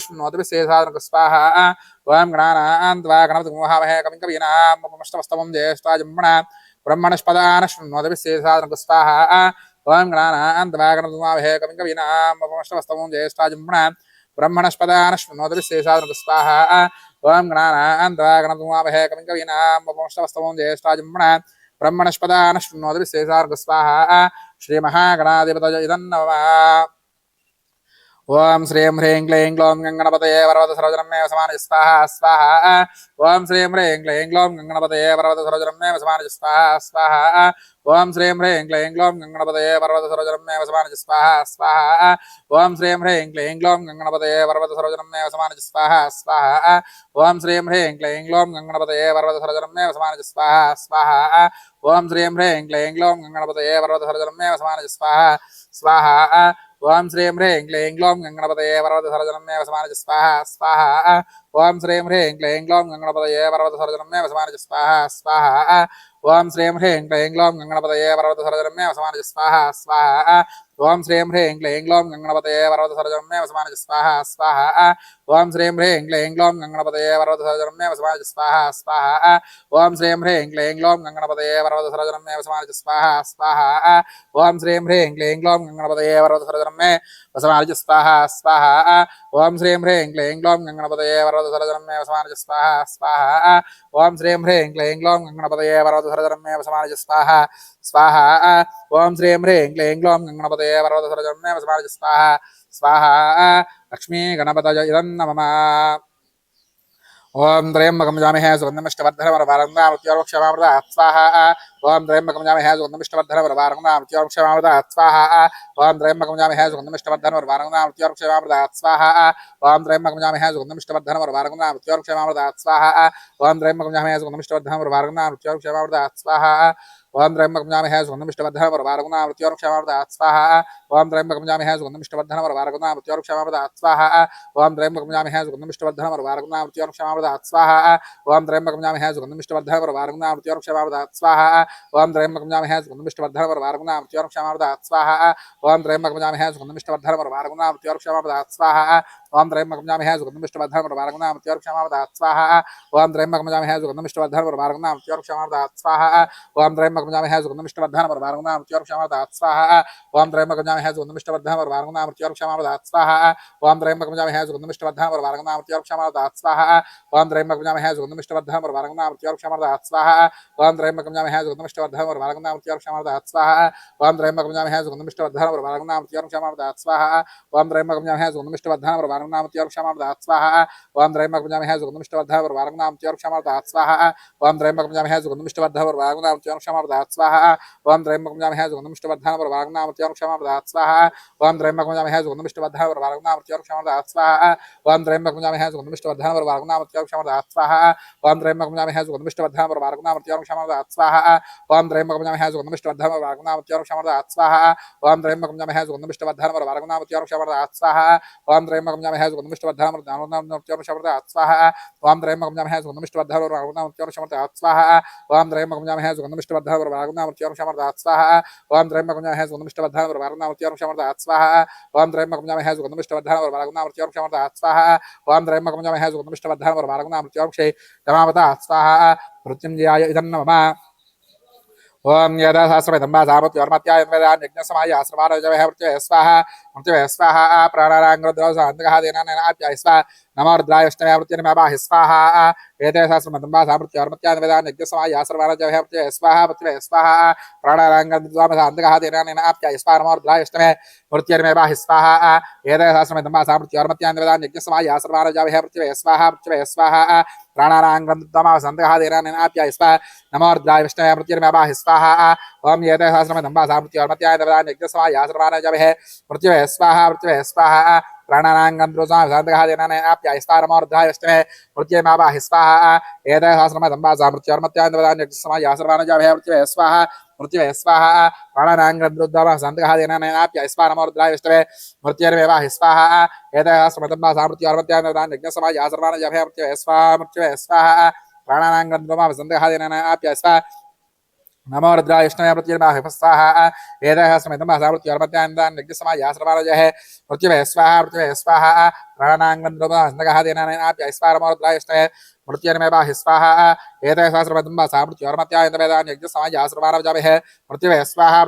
शृण्वोतिभिस्सेसार्ग स्वाहा ओम गणानां त्वा गणपतिं भावहे कविं कवीनां उपमष्टवस्तमं ज्येष्ठाजं शृण्वोतिभिस्सेसार्ग स्वाहा ओम गणानां त्वा गणपतिं भावहे कविं कवीनां उपमष्टवस्तमं ज्येष्ठाजं शृण्वोतिभिस्सेसार्ग स्वाहा ओम गणानां त्वा गणपतिं भावहे कविं कवीनां उपमष्टवस्तमं ज्येष्ठाजं शृण्वोतिभिस्सेसार्ग स्वाहा श्री महागणाधिपतये इदं नमः ओम श्रीं ह्रीं क्लीं ग्लौं गङ्गणपतये वरवरद सर्वजनं मे वसमानज स्वाहा स्वाहा ओम श्रीं ह्रीं क्लीं ग्लौं गङ्गणपतये वरवरद सर्वजनं मे वसमानज स्वाहा स्वाहा ओम श्रीं ह्रीं क्लीं ग्लौं गङ्गणपतये वरवरद सर्वजनं मे वसमानज स्वाहा स्वाहा ओम श्रीं ह्रीं क्लीं ग्लौं गङ्गणपतये वरवरद सर्वजनं मे वसमानज स्वाहा स्वाहा ओम श्रीं ह्रीं क्लीं ग्लौं गङ्गणपतये वरवरद सर्वजनं मे वसमानज स्वाहा स्वाहा ओम श्रीं ह्रीं क्लीं ग्लौं गङ्गणपतये वरवरद सर्वजनं मे वसमानज स्वाहा स्वाहा ओम श्रीं ह्रीं क्लीं ग्लौं गङ्गणपतये वरवरद सर्वजनं मे वसमानज स्वाहा स्वाहा ओम श्रीं ह्रीं क्लीं ग्लौं गङ्गणपतये वरवरद सर्वजनं मे वसमानज स्वाहा स्वाहा ओम श्रीं ह्रीं क्लीं ग्लौं गङ्गणपतये वरवरद सर्वजनं मे वसमानज स्वाहा स्वाहा ओम श्रीं ह्रीं क्लीं ग्लौं गङ्गणपतये वरवरद सर्वजनं मे वसमानज स्वाहा स्वाहा ओम श्रीं ह्रीं क्लीं ग्लौं गङ्गणपतये वरवरद सर्वजनं मे वसमानज स्वाहा स्वाहा ओम श्रीं ह्रीं क्लीं ग्लौं गङ्गणपतये वरवरद सर्वजनं मे वसमानज स्वाहा स्वाहा ओम श्रीं ह्रीं क्लीं ग्लौं गङ्गणपतये वरवरद सर्वजनं मे वसमानज स्वाहा स्वाहा ओम श्रीं ह्रीं क्लीं ग्लौं गङ्गणपतये वरवरद सर्वजनं मे वसमानज स्वाहा स्वाहा ओम श्रीं ह्रीं क्लीं ग्लौं गङ्गणपतये वरवरद सर्वजनं मे वसमानज स्वाहा स्वाहा ओम श्रीं ह्रीं क्लीं ग्लौं गङ्गणपतये वरवरद सर्वजनं मे वसमानज स्वाहा स्वाहा लक्ष्मी गणपतये इदं नमः ओम त्र्यंबकं यजामहे सुगन्धमिष्टवर्धनमर्वारुकं स्वाहा ओम त्र्यंबकं यजामहे सुगन्धमिष्टवर्धनमर्वारुकं स्वाहा ओम त्र्यंबकं यजामहे सुगन्धमिष्टवर्धनमर्वारुकं स्वाहा ओम त्र्यंबकं यजामहे सुगन्धमिष्टवर्धनमर्वारुकं स्वाहा ओम त्र्यंबकं यजामहे सुगन्धमिष्टवर्धनमर्वारुकं स्वाहा ओम त्र्यंबकं यजामहे सुगन्धिष्टवर्धनम् उर्वारुकं मृत्योर्मुक्षमामृतात् स्वाहा ओम त्र्यंबकं यजामहे सुगन्धिष्टवर्धनम् उर्वारुकं मृत्योर्मुक्षमामृतात् स्वाहा ओम त्र्यंबकं यजामहे सुगन्धिष्टवर्धनम् उर्वारुकं मृत्योर्मुक्षमामृतात् स्वाहा ओम त्र्यंबकं यजामहे सुगन्धिष्टवर्धनम् उर्वारुकं मृत्योर्मुक्षमामृतात् स्वाहा ओम त्र्यंबकं यजामहे सुगन्धिष्टवर्धनम् उर्वारुकं मृत्योर्मुक्षमामृतात् स्वाहा ओम त्र्यंबकं यजामहे सुगन्धिष्टवर्धनम् उर्वारुकं मृत्योर्मुक्षमामृतात् स्वाहा ओम त्र्यंबकं यजामहे सुगन्धिष्टवर्धनम् उर्वारुकं मृत्योर्मुक्षमामृतात् स्वाहा ओम त्र्यंबकं यजामहे सुगन्धिष्टवर्धनम् उर्वारुकं मृत्योर्मुक्षमामृतात् स्वाहा ओम त्र्यंबकं यजामहे सुगन्धिष्टवर्धनम् उर्वारुकं मृत्योर्मुक्षमामृतात् स्वाहा ओम त्र्यंबकं यजामहे सुगन्धिष्टवर्धनम् उर्वारुकं मृत्योर्मुक्षमामृतात् स्वाहा ओम त्र्यंबकं यजामहे सुगन्धिष्टवर्धनम् उर्वारुकं मृत्योर्मुक्षमामृतात् स्वाहा ओम त्र्यंबकं यजामहे सुगन्धिष्टवर्धनम् उर्वारुकं मृत्योर्मुक्षमामृतात् स्वाहा ओम त्र्यंबकं यजामहे सुगन्धिष्टवर्धनम् उर्वारुकं मृत्योर्मुक्षमामृतात् स्वाहा ओम त्र्यंबकं यजामहे सुगन्धिष्टवर्धनम् उर्वारुकं मृत्योर्मुक्षमामृतात् स्वाहा ओम त्र्यंबकं यजामहे सुगन्धिष्टवर्धनम् उर्वारुकं मृत्योर्मुक्षमामृतात् स्वाहा ओम त्र्यंबकं यजामहे सुगन्धिष्टवर्धनम् उर्वारुकं मृत्योर्मुक्षमामृतात् स्वाहा ओम त्र्यंबकं यजामहे सुगन्धिष्टवर्धनम् उर्वारुकं मृत्योर्मुक्षमामृतात् स्वाहा ओम त्र्यंबकं यजामहे सुगन्धिष्टवर्धनम् उर्वारुकं मृत्योर्मुक्षमामृतात् स्वाहा ओम त्र्यंबकं यजामहे सुगन्धिष्टवर्धनम् उर्वारुकं मृत्योर्मुक्षमामृतात् स्वाहा ओम त्र्यंबकं यजामहे सुगन्धिष्टवर्धनम् उर्वारुकं मृत्योर्मुक्षमामृतात् स्वाहा ओम त्र्यंबकं यजामहे सुगन्धिष्टवर्धनम् उर्वारुकं मृत्योर्मुक्षमामृतात् स्वाहा ओम त्र्यंबकं यजामहे सुगन्धिष्टवर्धनम् उर्वारुकं मृत्योर्मुक्षमामृतात् स्वाहा ओम त्र्यंबकं यजामहे सुगन्धिष्टवर्धनम् उर्वारुकं मृत्योर्मुक्षमामृतात् स्वाहा ओम त्र्यंबकं यजामहे सुगन्धिष्टवर्धनम् उर्वारुकं मृत्योर्मुक्षमामृतात् स्वाहा ओम त्र्यंबकं यजामहे सुगन्धिष्टवर्धनम् उर्वारुकं मृत्योर्मुक्षमामृतात् स्वाहा ओम त्र्यंबकं यजामहे सुगन्धिष्टवर्धनम् उर्वारुकं मृत्योर्मुक्षमामृतात् स्वाहा ओम त्र्यंबकं यजामहे सुगन्धिष्टवर्धनम् उर्वारुकं मृत्योर्मुक्षमामृतात् स्वाहा ओम त्र्यंबकं यजामहे सुगन्धिष्टवर्धनम् उर्वारुकं मृत्योर्मुक्षमामृतात् स्वाहा ओम त्र्यंबकं यजामहे सुगन्धिष्टवर्धनम् उर्वारुकं मृत्योर्मुक्षमामृतात् स्वाहा मृत्युंजयाय इदं नमः ओम यदा सहस्रमेधं सामृत्योर्मत्याय यज्ञसमाय आश्रमारजवः मृत्युवे स्वाहा प्राणाराङ्गद्रवसान्तकः देनाप्याय स्वाहा नमो रुद्रायष्टमे मृत्युर्मबाहि स्वाहा एते सहस्रमेधं सामृत्योर्मत्याय यज्ञसमाय आश्रमारजवः मृत्युवे स्वाहा प्राणाराङ्गद्रवसान्तकः देनाप्याय स्वाहा नमो रुद्रायष्टमे मृत्युर्मबाहि स्वाहा एते सहस्रमेधं सामृत्योर्मत्याय यज्ञसमाय आश्रमारजवः मृत्युवे स्वाहा प्राणाराङ्गद्रवसान्तकः देनाप्याय स्वाहा नमो रुद्रायष्टमे मृत्युर्मबाहि स्वाहा ओम एते सहस्रमेधं सामृत्योर्मत्याय यज्ञसमाय आश्रमारजवः मृत्युवे स्वाहा प्राणानाङ्गन्द्रोसान्तकः देनाप्याय स्वाहा नमो रुद्रायष्टमे मृत्युर्मबाहि स्वाहा एते सहस्रमेधं सामृत्योर्मत्याय यज्ञसमाय आश्रमारजवः मृत्युवे स्वाहा प्राणानाङ्गन्द्रोसान्तकः देनाप्याय स्वाहा नमो रुद्रायष्टमे मृत्युर्मबाहि स्वाहा एते सहस्रमेधं सामृत्योर्मत्याय यज्ञसमाय आश्रमारजवः मृत्युवे स्वाहा प्राणानाङ्गन्द्रोसान्तकः देनाप्याय स्वाहा नमो रुद्रायष्टमे मृत्युर्मबाहि स्वाहा एते सहस्रमेधं सामृत्योर्मत्याय यज्ञसमाय आश्रमारजवः मृत्युवे स्वाहा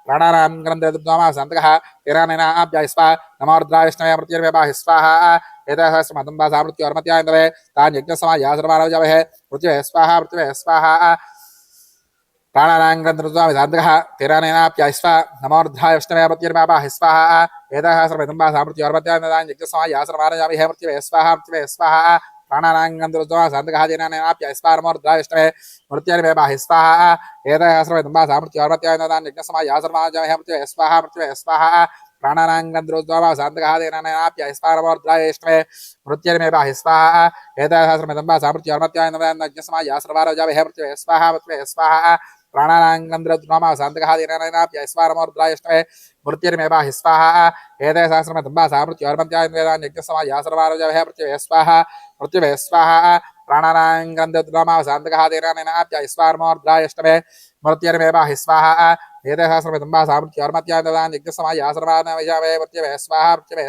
प्राणानाङ्गन्द्रोसान्तकः देनाप्याय स्वाहा नमो रुद्रायष्टमे मृत्युर्मबाहि स्वाहा एते सहस्रमेधं सामृत्योर्मत्याय यज्ञसमाय आश्रमारजवः मृत्युवे स्वाहा प्राणानाङ्गन्द्रोसान्तकः देनाप्याय स्वाहा नमो रुद्रायष्टमे मृत्युर्मबाहि स्वाहा एते सहस्रमेधं सामृत्योर्मत्याय यज्ञसमाय आश्रमारजवः मृत्युवे स्वाहा प्राणानाङ्गन्द्रोसान्तकः देनाप्याय स्वाहा नमो रुद्रायष्टमे मृत्युर्मबाहि स्वाहा एते सहस्रमेधं सामृत्योर्मत्याय यज्ञसमाय आश्रमारजवः मृत्युवे स्वाहा प्राणानाङ्गन्द्रोसान्तकः देनाप्याय स्वाहा नमो रुद्रायष्टमे मृत्युर्मबाहि स्वाहा एते सहस्रमेधं सामृत्योर्मत्याय यज्ञसमाय आश्रमारजवः मृत्युवे स्वाहा प्राणानाङ्गन्द्रोसान्तकः देनाप्याय स्वाहा नमो रुद्रायष्टमे मृत्युर्मबाहि स्वाहा एते सहस्रमेधं सामृत्योर्मत्याय यज्ञसमाय आश्रमारजवः मृत्युवे स्वाहा प्राणानाङ्गन्द्रोसान्तकः देनाप्याय स्वाहा नमो रुद्रायष्टमे मृत्युर्मबाहि स्वाहा एते सहस्रमेधं सामृत्योर्मत्याय यज्ञसमाय आश्रमारजवः मृत्युवे स्वाहा प्राणानाङ्गन्द्रोसान्तकः देनाप्याय स्वाहा नमो रुद्रायष्टमे मृत्युर्मबाहि स्वाहा एते सहस्रमेधं सामृत्योर्मत्याय यज्ञसमाय आश्रमारजवः मृत्युवे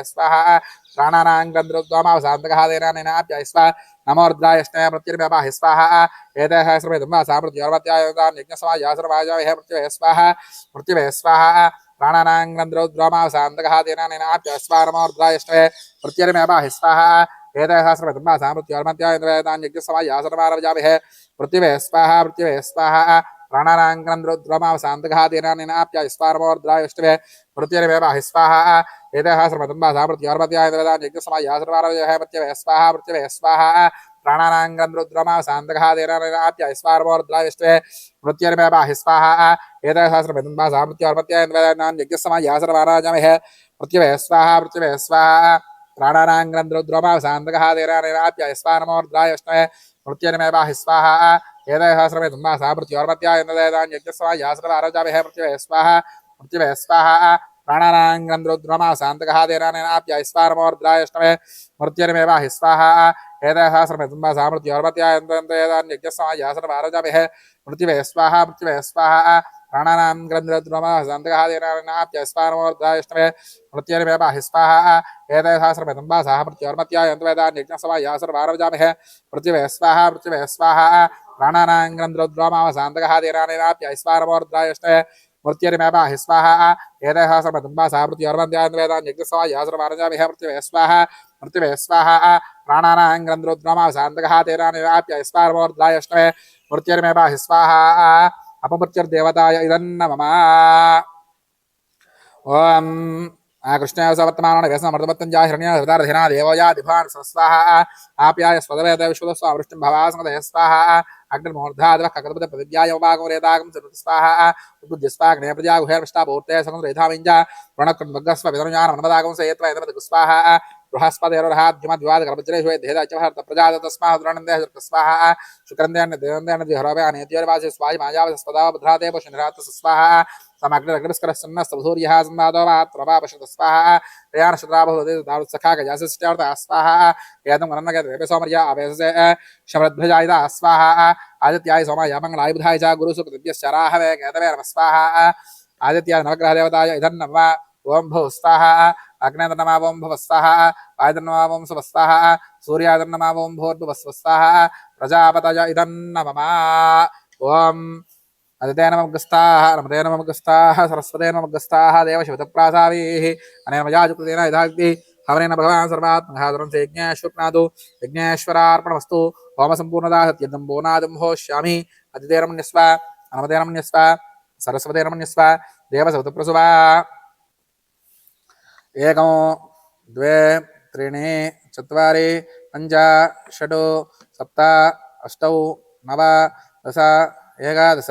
स्वाहा प्राणानाङ्गन्द्रोसान्तकः देनाप्याय स्वाहा नमो रुद्रायष्टमे मृत्युर्मबाहि स्वाहा एते सहस्रमेधं सामृत्योर्मत्याय यज्ञसमाय आश्रमारजवः मृत्युवे स्वाहा प्राणानाङ्गन्द्रोसान्तकः देनाप्याय स्वाहा नमो रुद्रायष्टमे मृत्युर्मबाहि स्वाहा एते सहस्रमेधं सामृत्योर्मत्याय यज्ञसमाय आश्रमारजवः मृत्युवे स्वाहा प्राणानाङ्गन्द्रोसान्तकः देनाप्याय स्वाहा नमो रुद्रायष्टमे मृत्युर्मबाहि स्वाहा एते सहस्रमेधं सामृत्योर्मत्याय यज्ञसमाय आश्रमारजवः मृत्युवे स्वाहा प्राणानाङ्गन्द्रोसान्तकः देनाप्याय स्वाहा नमो रुद्रायष्टमे मृत्युर्मबाहि स्वाहा एते सहस्रमेधं सामृत्योर्मत्याय यज्ञसमाय आश्रमारजवः मृत्युवे स्वाहा प्राणानाङ्गन्द्रोसान्तकः देनाप्याय स्वाहा नमो रुद्रायष्टमे मृत्युर्मे बाहि स्वाहा एतय सहस्रमे तुम्बासा मृत्योर्मत्यायन्द्रयदान्यज्ञस्वायासृतारजाभिः मृत्युवे स्वाहा मृत्युवे स्वाहा प्राणानाङ्ग्रन्द्रोद्रमासान्तकहादेनानेनाप्याय स्वारमोर्द्रायष्टमे मृत्युर्मे बाहि स्वाहा एतय सहस्रमे तुम्बासा मृत्योर्मत्यायन्द्रयदान्यज्ञस्वायासृतारजाभिः मृत्युवे स्वाहा प्राणानाङ्ग्रन्द्रोद्रमासान्तकहादेनानेनाप्याय स्वारमोर्द्रायष्टमे मृत्युर्मे बाहि स्वाहा एतय सहस्रमे तुम्बासा मृत्योर्मत्यायन्द्रयदान्यज्ञस्वायासृतारजाभिः मृत्युवे स्वाहा प्राणानाङ्ग्रन्द्रोद्रमासान्तकहादेनानेनाप्याय स्वारमोर्द्रायष्टमे मृत्युर्मे बाहि स्वाहा एतय सहस्रमे तुम्बासा मृत्योर्मत्यायन्द्रयदान्यज्ञस्वायासृतारजाभिः मृत्युवे स्वाहा प्राणानाङ्ग्रन्द्रोद्रमासान्तकहादेनानेनाप्याय स्वारमोर्द्रायष्टमे मृत्युर्मे बाहि स्वाहा अपमृत्युर्देवताय इदन्नमः ओम कृष्णाय सवर्तमानाय व्यसनमर्दवत्तञ्जा हिरण्यहृदारधिना देवयादिभान् स्वस्वाहा आप्याय स्वदवेद विश्वदस्वा वृष्टिं भवास्मदय स्वाहा अग्निर्मूर्धाद्वः ककृपद प्रतिज्ञाय उपागमरेदागं स्वाहा उद्बुद्धिस्वाग्ने प्रजागुहेर्विष्टापूर्ते समुद्रेधामिञ्जा प्रणकृन्वग्गस्व विदनुजानमन्मदागं सयत्वा इदमति स्वाहा बृहस्पतिर्हाद्युमद्वादकर्मज्रेषु धेदाचभर्त प्रजात तस्माद्रणन्दे स्वाहा शुक्रन्देन स्वायमायावस्पदा भद्राते पशुनिरात स्वाहा समग्रग्रस्करसन्नस्तभूर्यः संवादोमात्रवापशत स्वाहा प्रयाणशत्राभवसखा गजासिष्ट्यार्थ स्वाहा एतं गणनगते सोमर्या अवेसे शमद्भजायिता स्वाहा आदित्याय सोमाय मंगलाय बुधाय च गुरुसुकृत्यश्चराहवे केतवे नमः स्वाहा आदित्याय नवग्रहदेवताय इदन्नमः ओम भव स्वाहा अग्नेन्द्रमा ओम भव स्वाहा वायुर्नमा ओम सुव स्वाहा सूर्यादन्नमा ओम भूर्भुवः स्वाहा प्रजापतय इदन्नमः ओम अदिते नमग्रस्ताः नमते नमग्रस्ताः सरस्वते नमग्रस्ताः देवशिवतप्रासावीः अनेन मया जुक्तेन यथाक्ति हवनेन भगवान् सर्वात्मघातरं च यज्ञेश्वरनादो यज्ञेश्वरार्पणमस्तु होम सम्पूर्णदा सत्यं बोनादं होष्यामि अदिते नमन्यस्व नमते नमन्यस्व सरस्वते नमन्यस्व देवशिवतप्रसुवा एकं द्वे त्रीणि चत्वारि पञ्च षट् सप्त अष्टौ नव दश एकादश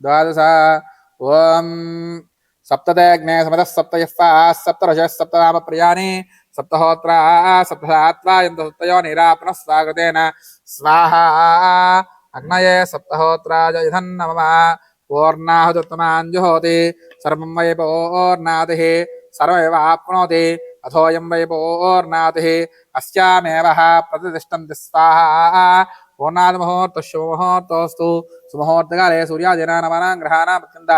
द्वादश ओम सप्तदेग्ने समतः सप्तयस्वाः सप्तरजः सप्तनाम प्रियाणि सप्तहोत्रा सप्तधात्वा यन्त सप्तयो निरापनः स्वागतेन स्वाहा अग्नये सप्तहोत्राय इदन्नमः पूर्णाहुतुत्तमाञ्जुहोति सर्वं वै पूर्णातिः सर्वमेव आप्नोति अथोऽयं वै पूर्णातिः अस्यामेव प्रतिष्ठन्ति स्वाहा पूर्णादिमुहूर्तः शुभमुहूर्तोऽस्तु सुमुहूर्तकाले सूर्यादीनां नवानां ग्रहाणां अत्यन्त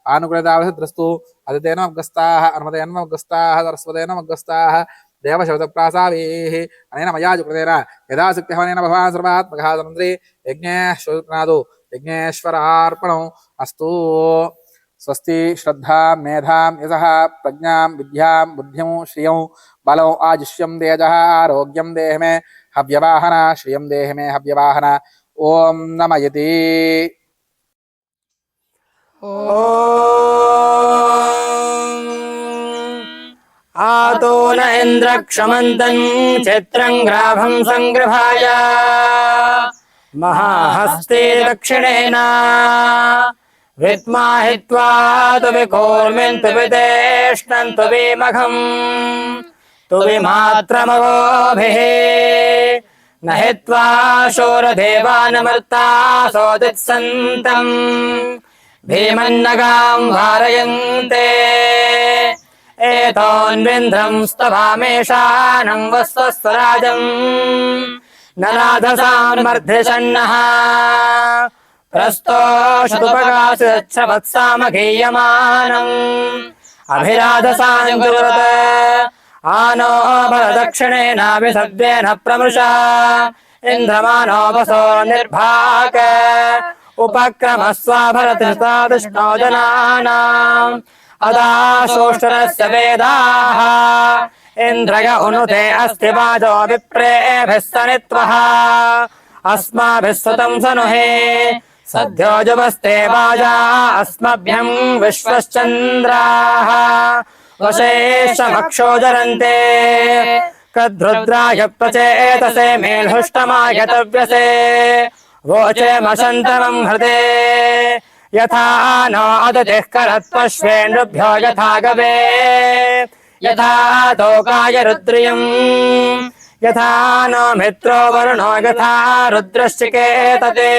आनुकूलतावसिद्रस्तु अदितेन अग्रस्ताः अनुमतेन अग्रस्ताः सरस्वतेन अग्रस्ताः देवशब्दप्रासावीः अनेन मया जुक्तेन यदा शक्तिहवनेन भगवान् सर्वात्मकः समुद्रे यज्ञेश्वरनादो यज्ञेश्वरार्पणो अस्तु स्वस्ति श्रद्धा मेधां यशः प्रज्ञां विद्यां बुद्धिं श्रियं बलौ आजुष्यं तेजः आरोग्यं देहि मे हव्यवाहन श्रियं देहि मे हव्यवाहन ओम नमयति आतो न इन्द्र क्षमन्तं चित्रं ग्राभं संगृहाय महाहस्ते दक्षिणेन विद्मा हित्वा तुविकूर्मिन् तुवितेष्णन् तुविमघम् तुविमात्रमवोभिः न हित्वा शूरदेवानमर्ता सोदित्सन्तम् भीमन्नगां वारयन्ते एतोन्विन्द्रं स्तवामेषानं वस्वस्वराजम् ननाधसान्मर्ध्यषण्णः प्रस्तोषदुपकाशवत्सामघीयमानम् अभिराधसाञ्जुरत आनो बलदक्षिणेनाभिसद्वेन प्रमृषा इन्द्रमानोपसो निर्भाक उपक्रमस्वाभरतृष्णो जनानाम् अदाशोष्टरस्य वेदाः इन्द्रय उनुते अस्ति वाजो विप्रेभिः सनित्वः अस्माभिः सुतं सनुहे सद्यो जुवस्ते वाजा अस्मभ्यं विश्वश्चन्द्राः वशेषमक्षोजरन्ते कद्रुद्राय प्रचेतसे मेल्हुष्टमायतव्यसे वोचे मशन्तमं हृदे यथा नो अदतिः करत्पश्वेन्द्रभ्यो यथा गवे यथा तोकाय रुद्रियम् यथा नो मित्रो वरुणो यथा रुद्रश्चिकेतते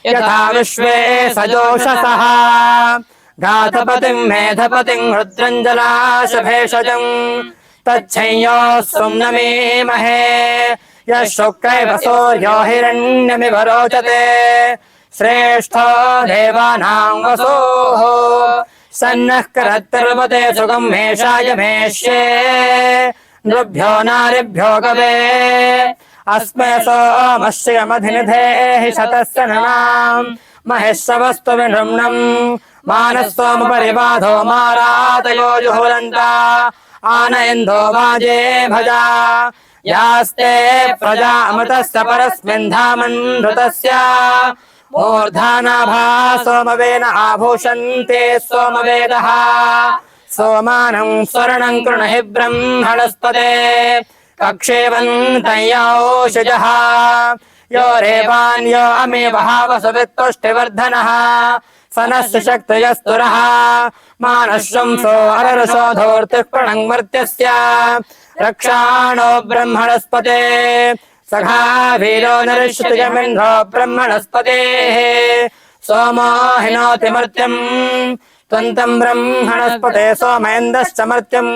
यथा विश्वे सजोषसः घातपतिं मेधपतिं रुद्रञ्जलाशभेषजम् तच्छंयोऽस्वं नमीमहे यः शुक्रैव सूर्यो हिरण्यमिव रोचते श्रेष्ठो देवानां वसुः सन्नः करत्तर्वते सुखं मेषाय मेष्ये नृभ्यो नारिभ्यो कवे अस्मै सोमश्रियमधिनिधेहि शतस्य नृणाम् महेश्वस्तु विनृम्णम् मानस्त्वमुपरिबाधो मारातयो जुहुरन्ता आनयन्तो वाजे भजा यास्ते प्रजा अमृतस्य परस्मिन् धामन् ऋतस्य मूर्धानाभा सोमवेन आभूषन्ते सोमवेदः सोमानं स्वर्णं कृणहि ब्रह्मणस्पते कक्षेवन्तयोषजः यो रेवान् यो अमे वहावसुवित्तुष्टिवर्धनः सनस्य शक्तयस्तुरः मानश्वंसो अररसो धूर्तिः प्रणङ् मर्त्यस्य रक्षाणो ब्रह्मणस्पते सखा वीरो नरिष्यतिजमिन्धो ब्रह्मणस्पतेः सोमो हिनोति मर्त्यम् त्वन्तं ब्रह्मणस्पते सोमेन्दश्च मर्त्यम्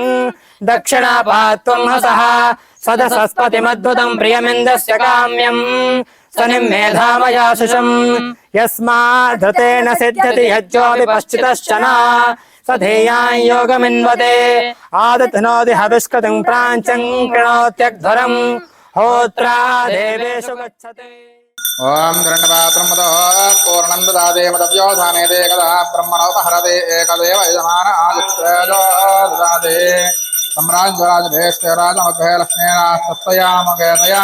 दक्षिणापात्वं हसः सदसस्पतिमद्भुतं प्रियमिन्दस्य काम्यम् सनिमेधामयाशुषम् यस्माद्धृतेन सिद्ध्यति यज्जोऽपि पश्चितश्चन स धेयां योगमिन्वते आदत्नोति हविष्कृतिं प्राञ्चं कृणोत्यग्ध्वरम् होत्रा देवेषु गच्छते। ओम दण्डपात्रं पूर्णं ददाते मदव्योधानेते एकदा ब्रह्मणोपहरते एकदेव यजमान आदित्यजो ददाते सम्राज्यराजभेष्टराजमभे लक्ष्मीनास्तयामगेतया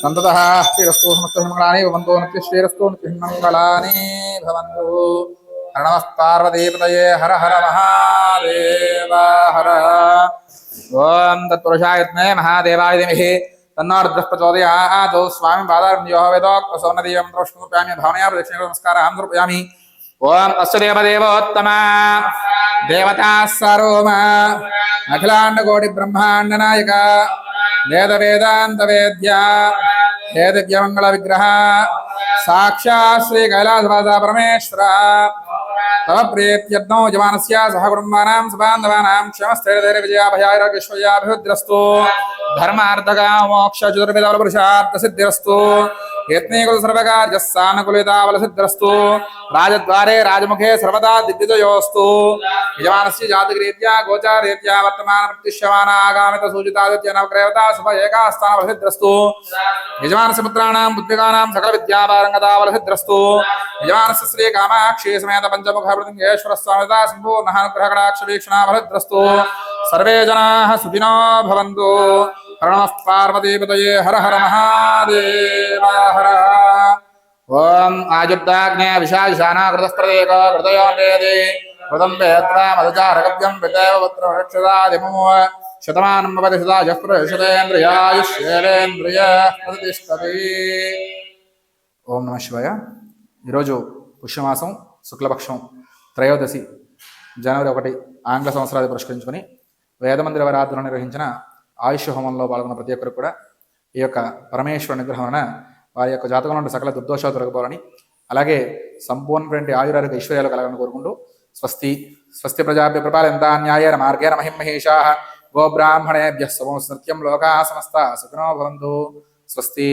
सन्ततः श्रीरस्तु समस्तमङ्गलानि भवन्तु नित्यश्रीरस्तु नित्यमङ्गलानि भवन्तु। नमः पार्वतीपतये हर हर महादेव हर। ओम तत्पुरुषाय विद्महे महादेवाय धीमहि तन्नो रुद्रः प्रचोदयात्। स्वामी पादारविन्दो वेदोक्तसौन्नदीयं प्रश्नोप्यामि भावनया प्रदक्षिणे नमस्कारां समर्पयामि। ओम अस्य देवदेवोत्तमा देवता सार्वभौम अखिलाण्डकोटि ब्रह्माण्ड नायक वेद वेदांत वेद्या वेदज्ञमंगल विग्रह साक्षात् श्री कैलासवासा परमेश्वर तव प्रीत्यर्थं यजमानस्य सह कुटुम्बानां सबान्धवानां क्षमस्थैर्यधैर्य विजयाभयारोग्यैश्वर्याभिवृद्धिरस्तु धर्मार्थकाम मोक्ष चतुर्विध पुरुषार्थ सिद्धिरस्तु यत्नीकुल सर्वकार्यः सानुकूलिताबलसिद्धिरस्तु राजद्वारे राजमुखे सर्वदा दिग्विजयोस्तु यजमानस्य जातकरीत्या गोचाररीत्या वर्तमान प्रतिष्यमान आगामित सूचितादित्य नवग्रहवता शुभ एकास्थानबलसिद्धिरस्तु यजमानस्य पुत्राणां पुत्रिकाणां सकल विद्यापारंगताबलसिद्धिरस्तु यजमानस्य श्री कामाक्षी समेत पंचमुख प्रतिंगेश्वर स्वामिता संपूर्णः अनुग्रहकटाक्षवीक्षणाबलसिद्धिरस्तु सर्वे जनाः सुखिनो भवन्तु। नमः पार्वतीपतये हर हर महादेव हर। ओम आजुब्दाग्ने विशाखाना कृतस्प्रदेक कृतयोन्वेदे कृतं वेत्रा मधुचारकव्यं पितेव पुत्र रक्षदादिमो शतमानं भवति सदा जस्प्रशतेन्द्रियायुष्येन्द्रिय प्रतिष्ठति। ఓం నమః శివాయ. ఈరోజు పుష్యమాసం శుక్లపక్షం త్రయోదశి జనవరి 1 ఆంగ్ల సంవత్సరాది పురస్కరించుకొని వేదమందిర వరాధన నిర్వహించిన ఆయుష్ హోమంలో పాల్గొన్న ప్రతి ఒక్కరు కూడా ఈ యొక్క పరమేశ్వర నిగ్రహం వలన వారి యొక్క జాతకంలో ఉండే సకల దుర్దోషాలు తొలగిపోవాలని, అలాగే సంపూర్ణటువంటి ఆయురారోగ్య ఐశ్వర్యాలు కలగాలని కోరుకుంటూ స్వస్తి స్వస్తి ప్రజాభ్య ప్రపాలయంతాన్యాయేన మార్గేణ మహిమహేషాః గోబ్రాహ్మణేభ్యः శుభమస్తు నిత్యం లోకాः సమస్తాः సుఖినో భవంతు. స్వస్తి.